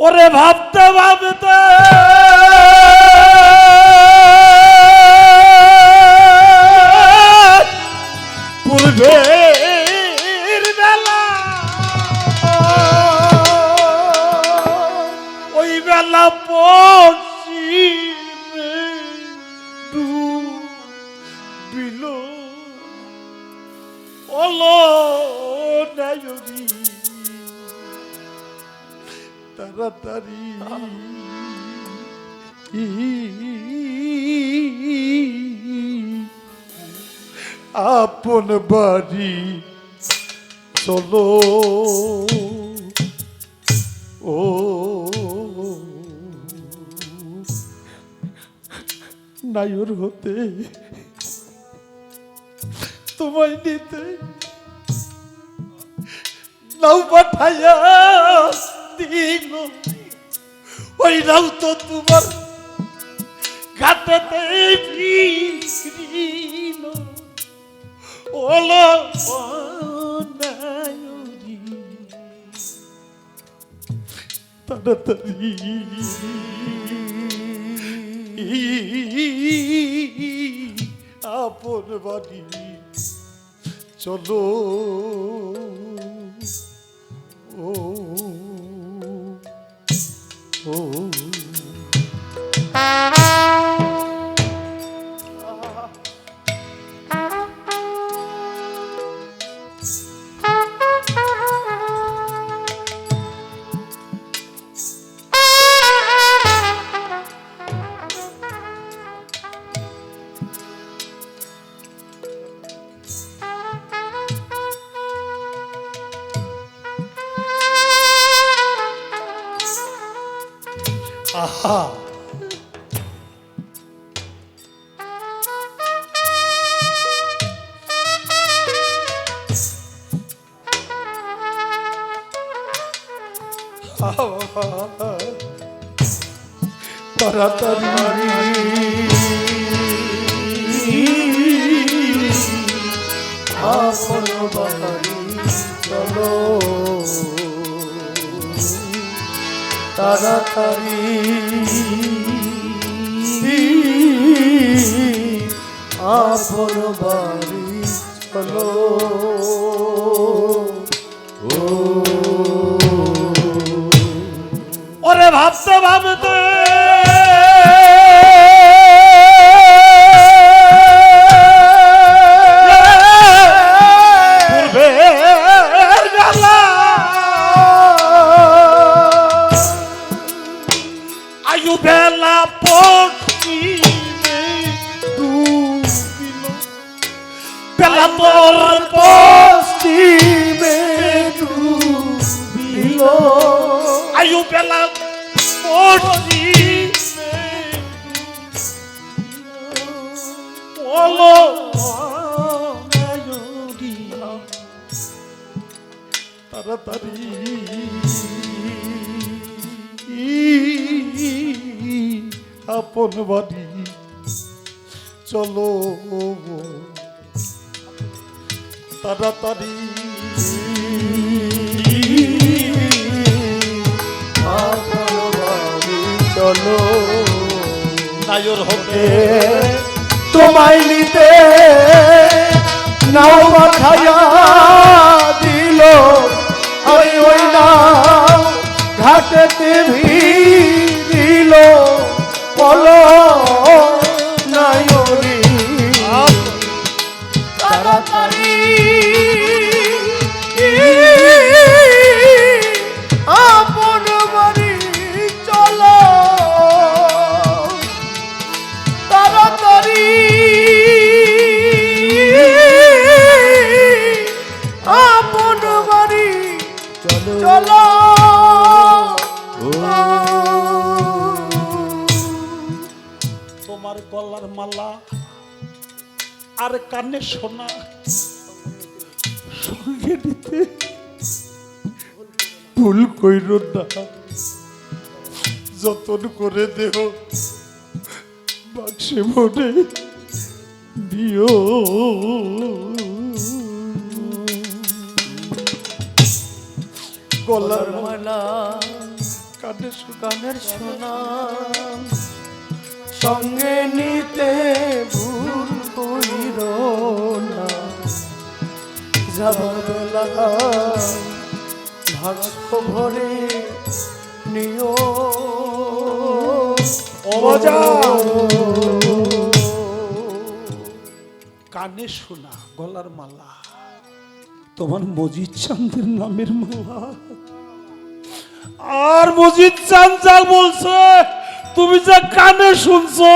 ওরে ভাবতে ভাবতে পূর্বের বেলা ওই বেলা পশ্চিমে ডুবিল ওলো নায়রি তাড়াতাড়ি আপন বাড়ি চলো ও নায়র হতে তোমায় নিতে নাও পাঠাইয়া দিল ওই নাও তো তোমার ঘাটেতে ফিরিল ওলো নায়রি তাড়াতাড়ি আপন বাড়ি চলো ও ও আহা তাড়াতাড়ি আপন বাড়ি চলো তাড়াতাড়ি আপন বাড়ি চলো ওরে ভাবতে ভাবতে আয়ু বেলা পশ্চিমে ডুবিল বেলা তোর পশ্চিমে ডুবিল আয়ু বেলা পশ্চিমে ওলো নায়রি তাড়াতাড়ি আপন বাড়ি চলো তাড়াতাড়ি আপন বাড়ি চলো নায়র হতে তোমায় নিতে নাও পাঠাইয়া দিল ওই ওই নাও ঘাটেতে ভিড়িল বলো নায়রি তাড়াতাড়ি আপন বাড়ি চলো তাড়াতাড়ি আপন বাড়ি চলো তোমার গলার মালা আর কানে সোনা সঙ্গে নিতে ভুল কইর না, যতন করে দেহ বাক্সে ভরে দিও। গলার মালা গানের সোনা সঙ্গে নিতে ভুল কইর না, যাবার বেলা ভাগ্য ভরে নিও কানে শোনা গলার মালা, তোমার মজিদ চাঁদের নামের মালা। আর মজিদ চাঁদ যা বলছে তুমি যা কানে শুনছো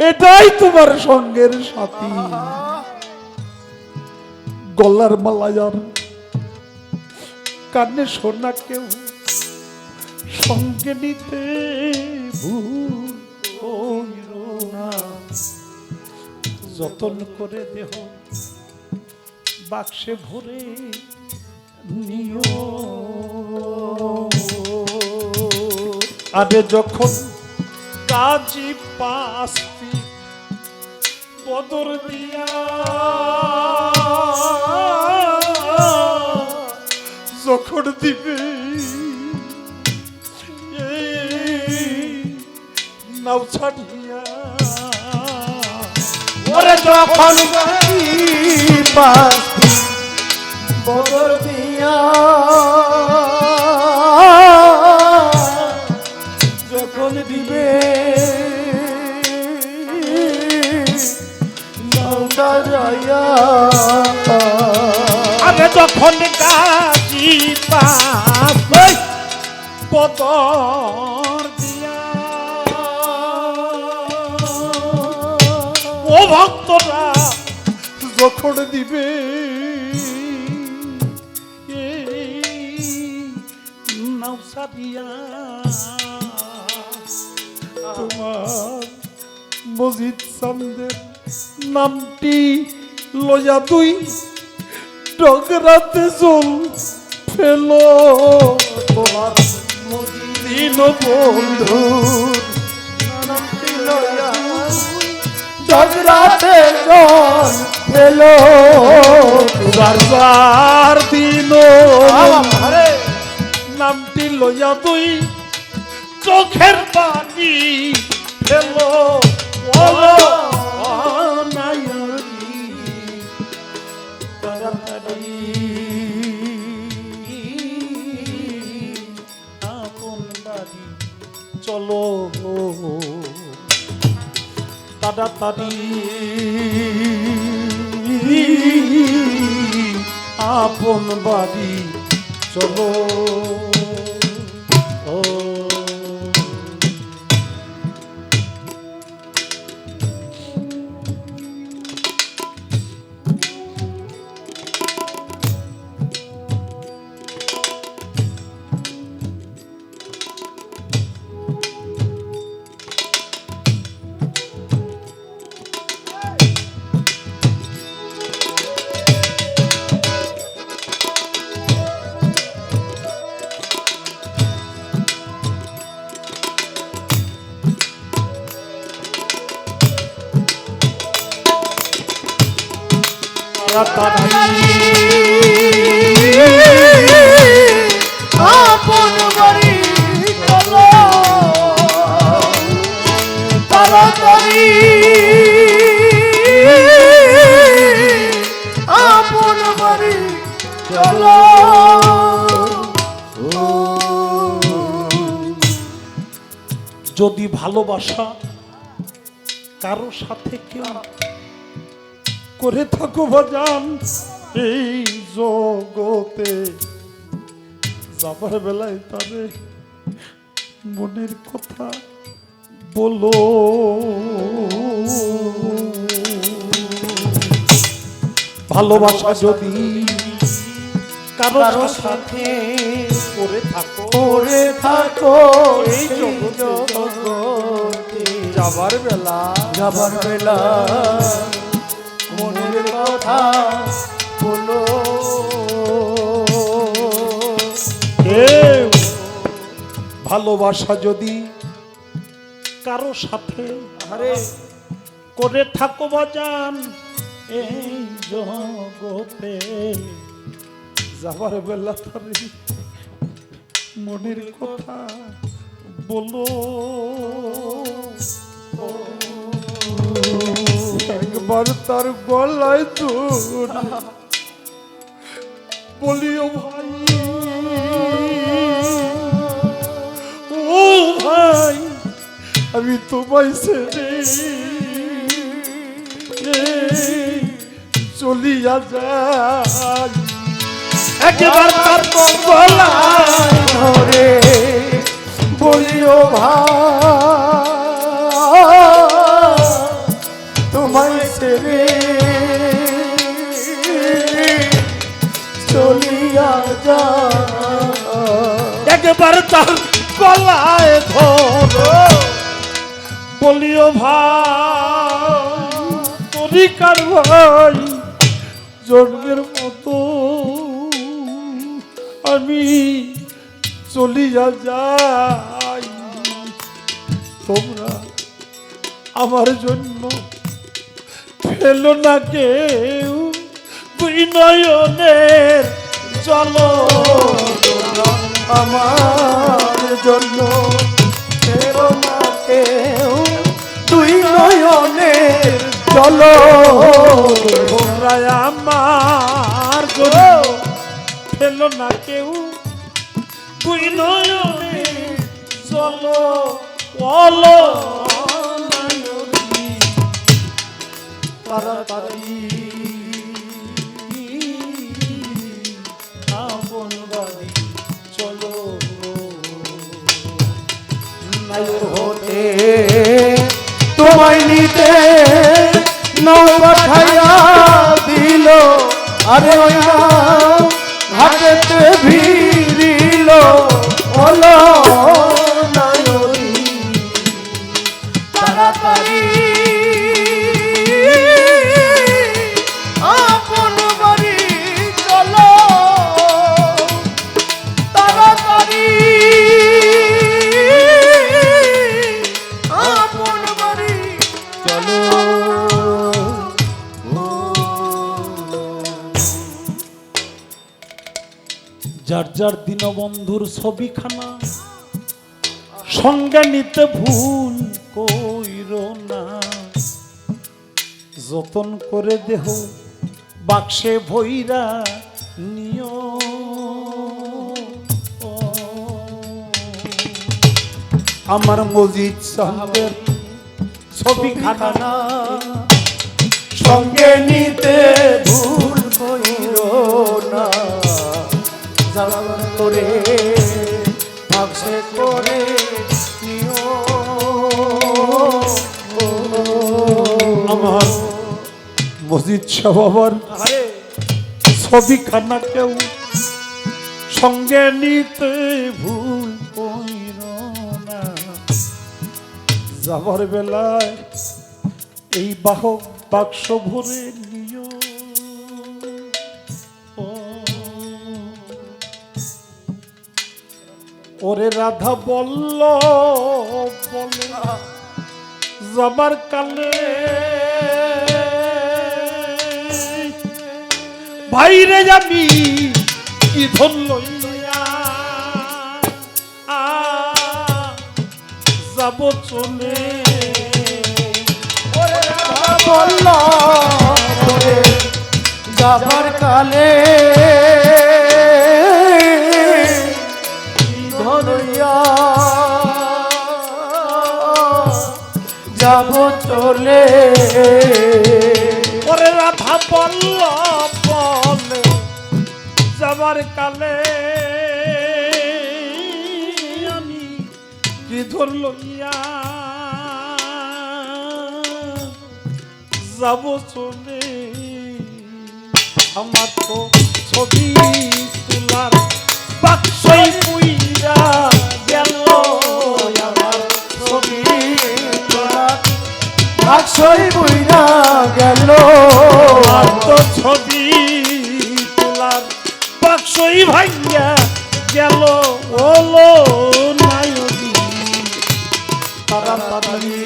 এটাই তোমার সঙ্গের সাথী। গলার মালা আর কানে শোনা কেউ সঙ্গে নিতে ভুল কইরো না, যতন করে দেহ বাক্সে ভরে নিও। আরে যখন কাজী পাস্তি বদর দিয়া যখন দিবে নাও ছাড়িয়া, ওরে যখন পাস্তি বদর দিয়া যখন দিবে নৌকা যাইয়া, আগে যখন কাজী পাস্তি বদর দিয়া ও ভক্তরা যখন দিবে নাও সারিয়া, তোমার মজিদ চাঁদের নামটি লইয়া তুই ডগরাতে জল ফেলো, তোমার মদিন বন্ধুর নামটি লইয়া ডগরাতে জল ফেলো, বারবার দিন নামটি লইয়া তুই চোখের পানি ফেলো, তাড়াতাড়ি আপন বাড়ি চলো, তাড়াতাড়ি আপন বাড়ি চলো। আপন বাড়ি চলো, তাড়াতাড়ি আপন বাড়ি চলো। যদি ভালোবাসা কারো সাথে কেউ করে থাকো বাজান এই জগতে, যাবার বেলায় তারে মনের কথা বলো। ভালোবাসা যদি কারো সাথে করে থাকো এই জগতে, যাবার বেলা মনের কথা বলো। ভালোবাসা যদি কারো সাথে করে থাকো বাজান এই জগতে, যাবার বেলা তারে মনের কথা বলো, একবার তার গলায় ধরে বলিও ভাই, ও ভাই আমি তোমায় ছেড়ে চলিয়া যাই। একবার তার গলায় ধরে বলিও ভাই তোমায় ছেড়ে চলিয়া যা। একবার তার গলায় ধরো বলিও ভাই, তরিকার ভাই জন্মের মতো আমি চলিয়া যাই। তোমরা আমার জন্য ফেলো না কেউ দুই নয়নের জল, আমার জন্য ফেরো না কেউ দুই নয়নের চলো। তোমরা আমার জন্য ফেলো না কেউ দুই নয়নের জল, বলো তাড়াতাড়ি আপন বাড়ি চলো। নায়র হতে তোমায় নিতে নৌ পাঠাইয়া দিল, আরে ওই ঘাটেতে ভিড়িল হলো নায়রি। তাড়াতাড়ি আপন বাড়ি চলো, তাড়াতাড়ি আপন বাড়ি চলো। যার যার দীনবন্ধুর ছবিখানা সঙ্গে নিতে ভুল কইরো না, যতন করে দেহ বাক্সে ভৈরা নিও। আমার মজিদ সাহেবের ছবিখানা সঙ্গে নিতে ভুল করিও না, জালাল করে বাক্সে করে নিও। আমার মসজিদ বাবার ছবিখানা কেউ সঙ্গে নিতে ভুল কইরো না, যাবার বেলায় এই বাহক বাক্স ভরে নিও। ওরে রাধা বলল বলে যাবার কালে ভাইরে যাবি কি ধন লইয়া যাব চলে। বলল যাবার কালে ধনইয়া যাব চলে। ওরে রাধা বলল বলে যাবার কালে আমি কি ধর লইয়া যাব চলে। আমার তো ছবি তোলার বাক্সই পুইরা গেল, আমার ছবি তোলার বাক্সই বইরা গেল। আর তো ছবি তোলার বাক্সই ভাইয়া গেল। ওলো নায়রি তাড়াতাড়ি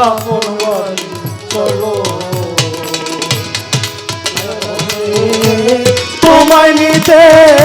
আপন বাড়ি চলো, তোমায় নিতে হইতে